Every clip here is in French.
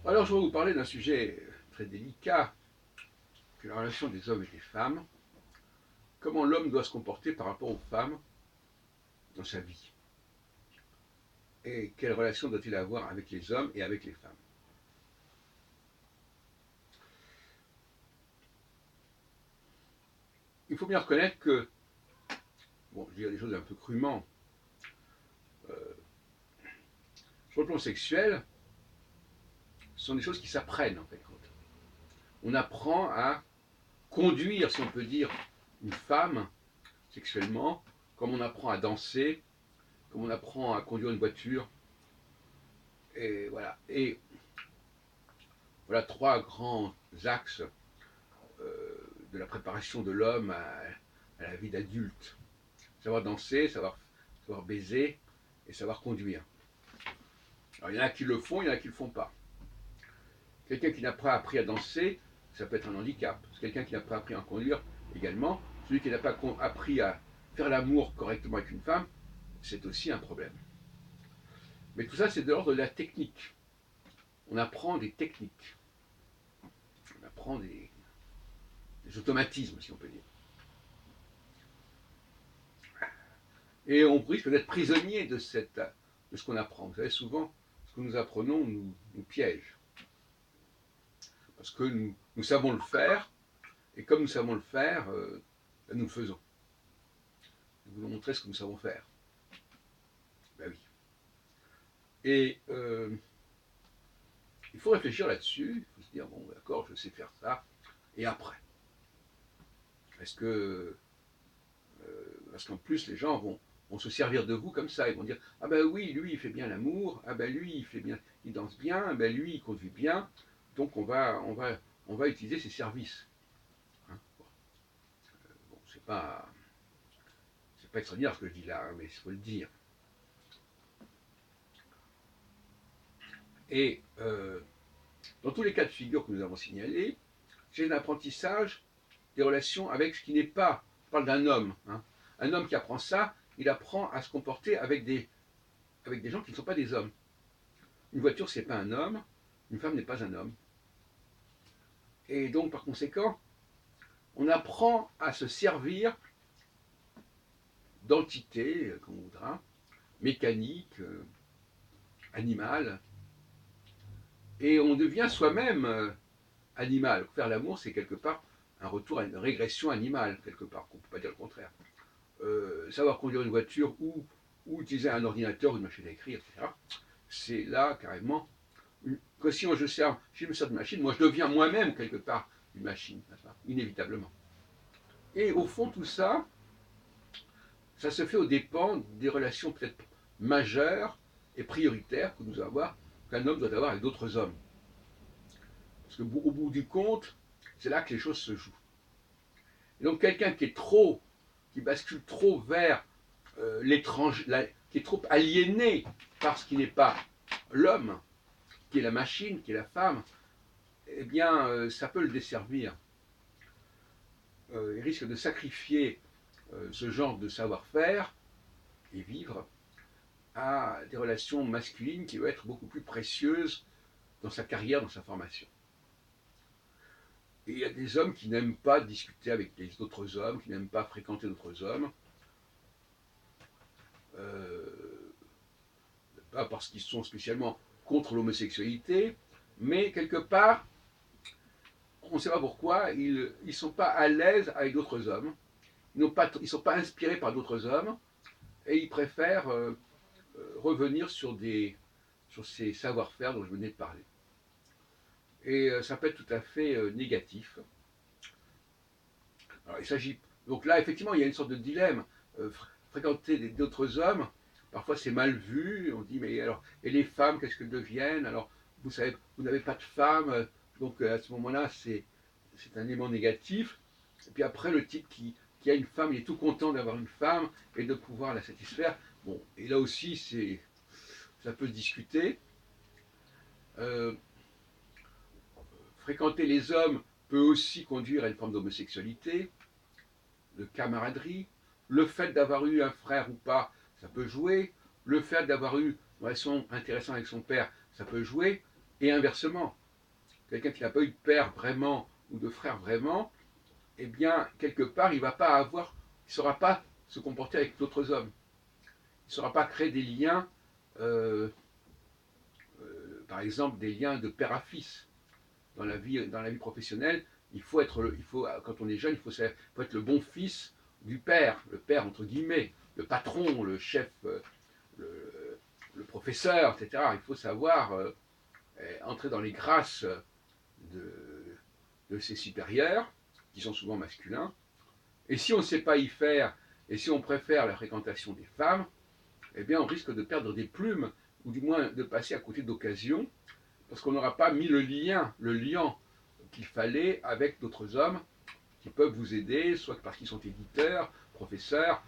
Alors, je vais vous parler d'un sujet très délicat, que la relation des hommes et des femmes, comment l'homme doit se comporter par rapport aux femmes dans sa vie, et quelle relation doit-il avoir avec les hommes et avec les femmes. Il faut bien reconnaître que, bon, je dis des choses un peu crûment, sur le plan sexuel, ce sont des choses qui s'apprennent en fait. On apprend à conduire, si on peut dire, une femme sexuellement, comme on apprend à danser, comme on apprend à conduire une voiture. Et voilà. Et voilà trois grands axes de la préparation de l'homme à la vie d'adulte. Savoir danser, savoir baiser et savoir conduire. Alors il y en a qui le font, il y en a qui ne le font pas. Quelqu'un qui n'a pas appris à danser, ça peut être un handicap. Quelqu'un qui n'a pas appris à conduire également. Celui qui n'a pas appris à faire l'amour correctement avec une femme, c'est aussi un problème. Mais tout ça, c'est de l'ordre de la technique. On apprend des techniques. On apprend des automatismes, si on peut dire. Et on risque d'être prisonnier de ce qu'on apprend. Vous savez, souvent, ce que nous apprenons nous piège. Parce que nous savons le faire, et comme nous savons le faire, nous le faisons. Nous voulons montrer ce que nous savons faire. Ben oui. Et il faut réfléchir là-dessus, il faut se dire, bon d'accord, je sais faire ça, et après. Est-ce que parce qu'en plus, les gens vont se servir de vous comme ça. Ils vont dire, ah ben oui, lui, il fait bien l'amour. Ah ben lui, il danse bien. Ah ben lui, il conduit bien. Donc on va utiliser ses services. Hein, bon, c'est pas extraordinaire ce que je dis là, hein, mais il faut le dire. Et dans tous les cas de figure que nous avons signalés, c'est un apprentissage des relations avec ce qui n'est pas. Je parle d'un homme. Hein. Un homme qui apprend ça, il apprend à se comporter avec des gens qui ne sont pas des hommes. Une voiture, c'est pas un homme. Une femme n'est pas un homme. Et donc, par conséquent, on apprend à se servir d'entités, comme on voudra, mécaniques, animales, et on devient soi-même animal. Faire l'amour, c'est quelque part un retour à une régression animale, quelque part, qu'on ne peut pas dire le contraire. Savoir conduire une voiture ou utiliser un ordinateur ou une machine à écrire, etc., c'est là carrément que si je me sers de machine, moi je deviens moi-même quelque part une machine, inévitablement. Et au fond, tout ça, ça se fait aux dépens des relations peut-être majeures et prioritaires que nous avons, qu'un homme doit avoir avec d'autres hommes. Parce qu'au bout du compte, c'est là que les choses se jouent. Et donc quelqu'un qui bascule trop vers l'étranger, qui est trop aliéné par ce qui n'est pas l'homme, qui est la machine, qui est la femme, eh bien, ça peut le desservir. Il risque de sacrifier ce genre de savoir-faire et vivre à des relations masculines qui vont être beaucoup plus précieuses dans sa carrière, dans sa formation. Et il y a des hommes qui n'aiment pas discuter avec les autres hommes, qui n'aiment pas fréquenter d'autres hommes, pas parce qu'ils sont spécialement contre l'homosexualité, mais quelque part, on ne sait pas pourquoi, ils ne sont pas à l'aise avec d'autres hommes, ils ne sont pas inspirés par d'autres hommes, et ils préfèrent revenir sur ces savoir-faire dont je venais de parler. Et ça peut être tout à fait négatif. Alors, il s'agit. Donc là, effectivement, il y a une sorte de dilemme. Fréquenter d'autres hommes, parfois c'est mal vu. On dit, mais alors, et les femmes, qu'est-ce qu'elles deviennent? Alors, vous savez, vous n'avez pas de femme, donc à ce moment-là, c'est un élément négatif. Et puis après, le type qui a une femme, il est tout content d'avoir une femme et de pouvoir la satisfaire. Bon, et là aussi, ça peut se discuter. Euh, Fréquenter les hommes peut aussi conduire à une forme d'homosexualité, de camaraderie. Le fait d'avoir eu un frère ou pas, ça peut jouer. Le fait d'avoir eu une relation intéressante avec son père, ça peut jouer. Et inversement, quelqu'un qui n'a pas eu de père vraiment ou de frère vraiment, eh bien, quelque part, il ne saura pas se comporter avec d'autres hommes. Il ne saura pas créer des liens, euh, par exemple, des liens de père à fils. Dans la vie professionnelle, quand on est jeune, faut être le bon fils du père, le père entre guillemets, le patron, le chef, le, le professeur, etc. Il faut savoir entrer dans les grâces de, de ses supérieurs, qui sont souvent masculins. Et si on ne sait pas y faire, et si on préfère la fréquentation des femmes, eh bien on risque de perdre des plumes, ou du moins de passer à côté d'occasions, parce qu'on n'aura pas mis le lien qu'il fallait avec d'autres hommes qui peuvent vous aider, soit parce qu'ils sont éditeurs, professeurs,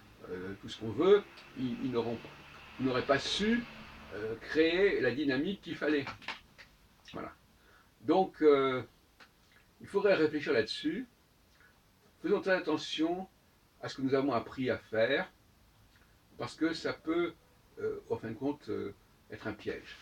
tout ce qu'on veut, ils n'auraient pas su créer la dynamique qu'il fallait. Voilà. Donc, il faudrait réfléchir là-dessus. Faisons très attention à ce que nous avons appris à faire, parce que ça peut, en fin de compte, être un piège.